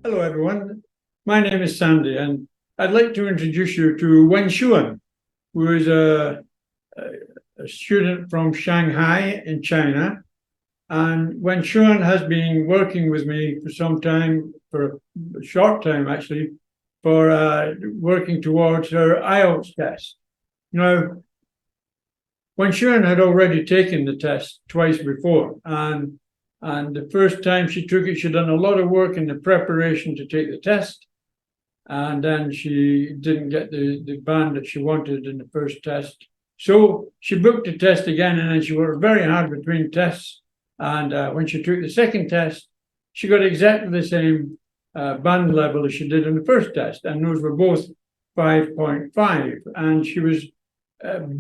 Hello, everyone. My name is Sandy, and I'd like to introduce you to Wen Xuan, who is a student from Shanghai in China. And Wen Xuan has been working with me for some time, for a short time actually, for working towards her IELTS test. Now, Wen Xuan had already taken the test twice before, and the first time she took it, she'd done a lot of work in the preparation to take the test. And then she didn't get the band that she wanted in the first test. So she booked the test again, and then she worked very hard between tests. And when she took the second test, she got exactly the same band level as she did in the first test. And those were both 5.5. And she was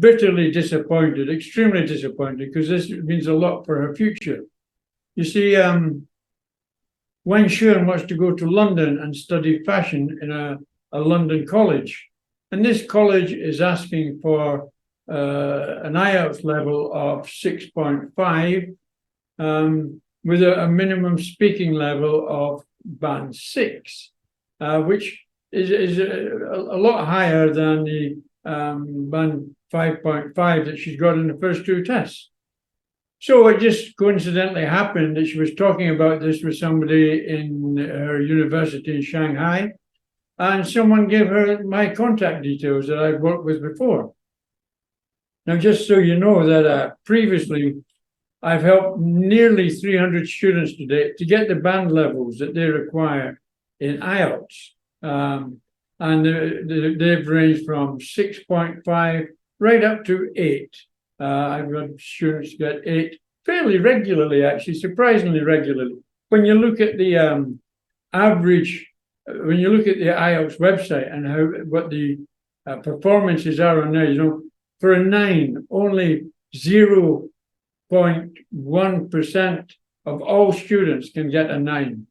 bitterly disappointed, extremely disappointed, because this means a lot for her future. You see, Wen Xuan wants to go to London and study fashion in a London college. And this college is asking for an IELTS level of 6.5 with a minimum speaking level of band 6, which is a lot higher than the band 5.5 that she's got in the first two tests. So it just coincidentally happened that she was talking about this with somebody in her university in Shanghai, and someone gave her my contact details that I've worked with before. Now, just so you know that previously I've helped nearly 300 students today to get the band levels that they require in IELTS. And they've ranged from 6.5 right up to 8. I've got students get 8 fairly regularly, actually, surprisingly regularly. When you look at the average, when you look at the IELTS website and what the performances are on there, for a 9, only 0.1% of all students can get a 9.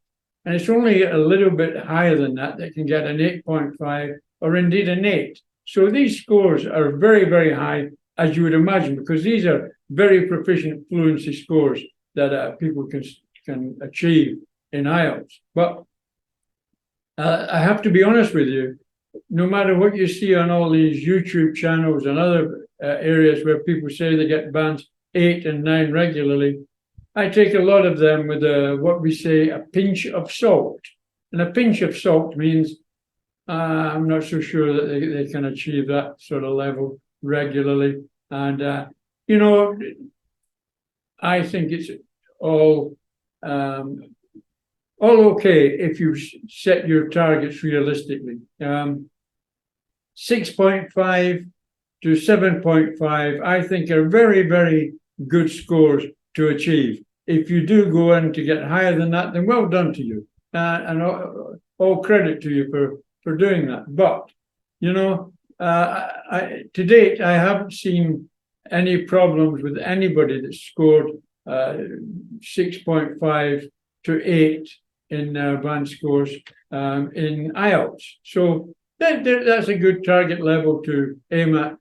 And it's only a little bit higher than that can get an 8.5 or indeed an 8. So these scores are very, very high, as you would imagine, because these are very proficient fluency scores that people can achieve in IELTS. But I have to be honest with you, no matter what you see on all these YouTube channels and other areas where people say they get bands 8 and 9 regularly, I take a lot of them with what we say a pinch of salt. And a pinch of salt means I'm not so sure that they can achieve that sort of level regularly. And, I think it's all okay if you set your targets realistically. 6.5 to 7.5, I think, are very, very good scores to achieve. If you do go in to get higher than that, then well done to you. And all credit to you for doing that. But, to date, I haven't seen any problems with anybody that scored 6.5 to 8 in band scores in IELTS. So that's a good target level to aim at.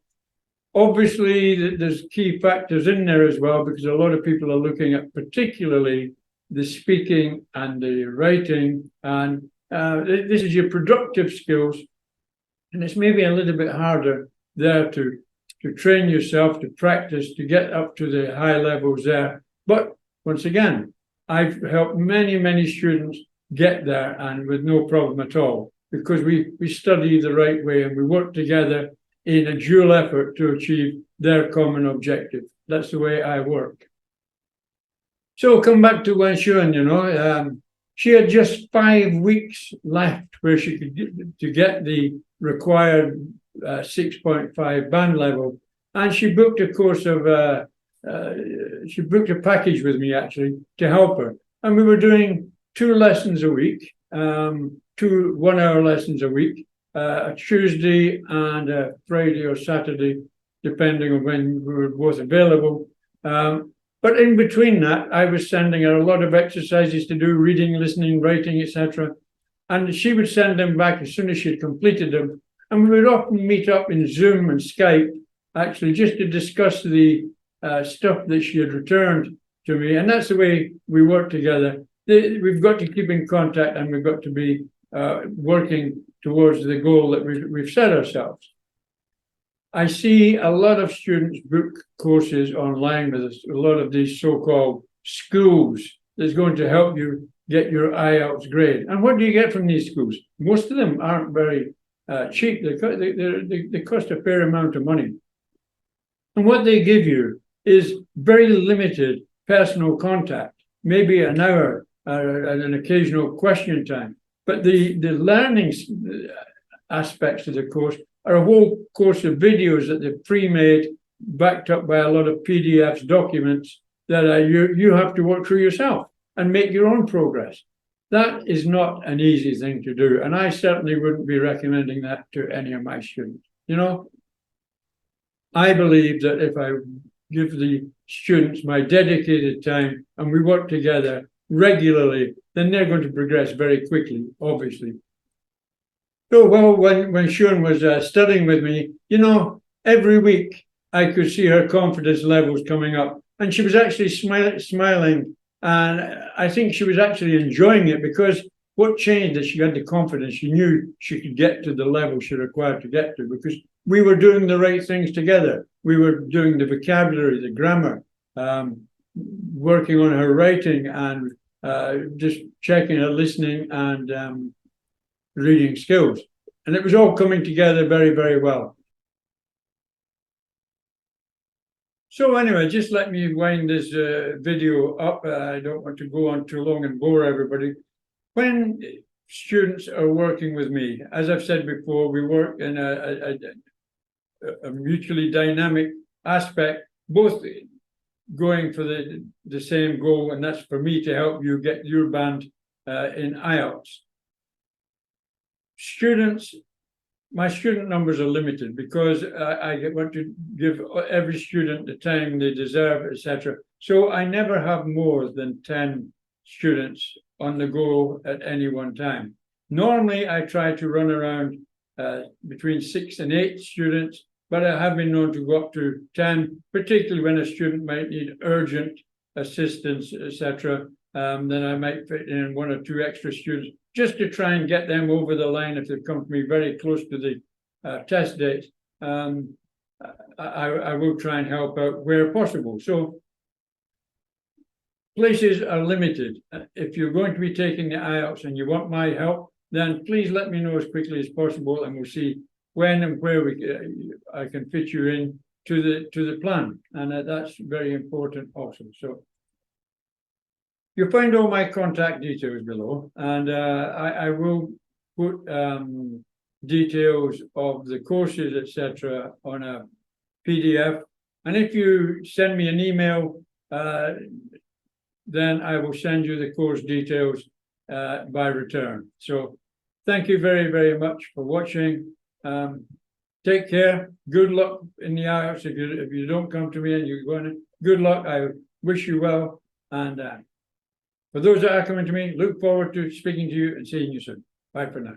Obviously, there's key factors in there as well, because a lot of people are looking at particularly the speaking and the writing, and this is your productive skills. And it's maybe a little bit harder there to train yourself, to practice, to get up to the high levels there. But once again, I've helped many, many students get there, and with no problem at all, because we study the right way and we work together in a dual effort to achieve their common objective. That's the way I work. So come back to Wen Xuan, she had just 5 weeks left where she could get the required 6.5 band level, and she booked a course of she booked a package with me actually to help her, and we were doing 2 lessons a week, 2 one-hour lessons a week, a Tuesday and a Friday or Saturday, depending on when we were both available. But in between that, I was sending her a lot of exercises to do, reading, listening, writing, etc. And she would send them back as soon as she had completed them. And we would often meet up in Zoom and Skype, actually, just to discuss the stuff that she had returned to me. And that's the way we work together. we've got to keep in contact, and we've got to be working towards the goal that we've set ourselves. I see a lot of students book courses online with a lot of these so-called schools that's going to help you get your IELTS grade. And what do you get from these schools? Most of them aren't very cheap. They cost a fair amount of money. And what they give you is very limited personal contact, maybe an hour and an occasional question time. But the learning aspects of the course are a whole course of videos that they've pre-made, backed up by a lot of PDFs, documents that you have to work through yourself and make your own progress. That is not an easy thing to do. And I certainly wouldn't be recommending that to any of my students. You know, I believe that if I give the students my dedicated time and we work together regularly, then they're going to progress very quickly, obviously. So, well, when Shaun was studying with me, you know, every week I could see her confidence levels coming up, and she was actually smiling, and I think she was actually enjoying it, because what changed is she had the confidence. She knew she could get to the level she required to get to, because we were doing the right things together. We were doing the vocabulary, the grammar, working on her writing, and just checking her listening and reading skills. And it was all coming together very, very well. So anyway, just let me wind this video up. I don't want to go on too long and bore everybody. When students are working with me, as I've said before, we work in a mutually dynamic aspect, both going for the same goal, and that's for me to help you get your band in IELTS. Students, my student numbers are limited, because I want to give every student the time they deserve, etc. So I never have more than 10 students on the go at any one time. Normally, I try to run around between 6 and 8 students, but I have been known to go up to 10, particularly when a student might need urgent assistance, etc. Then I might fit in 1 or 2 extra students, just to try and get them over the line if they've come to me very close to the test date. I will try and help out where possible. So places are limited. If you're going to be taking the IELTS and you want my help, then please let me know as quickly as possible, and we'll see when and where I can fit you in to the plan. And that's very important also. So you'll find all my contact details below, and I will put details of the courses, etc., on a PDF. And if you send me an email, then I will send you the course details by return. So thank you very, very much for watching. Take care. Good luck in the IELTS. If you don't come to me and you're going to, good luck. I wish you well. And for those that are coming to me, look forward to speaking to you and seeing you soon. Bye for now.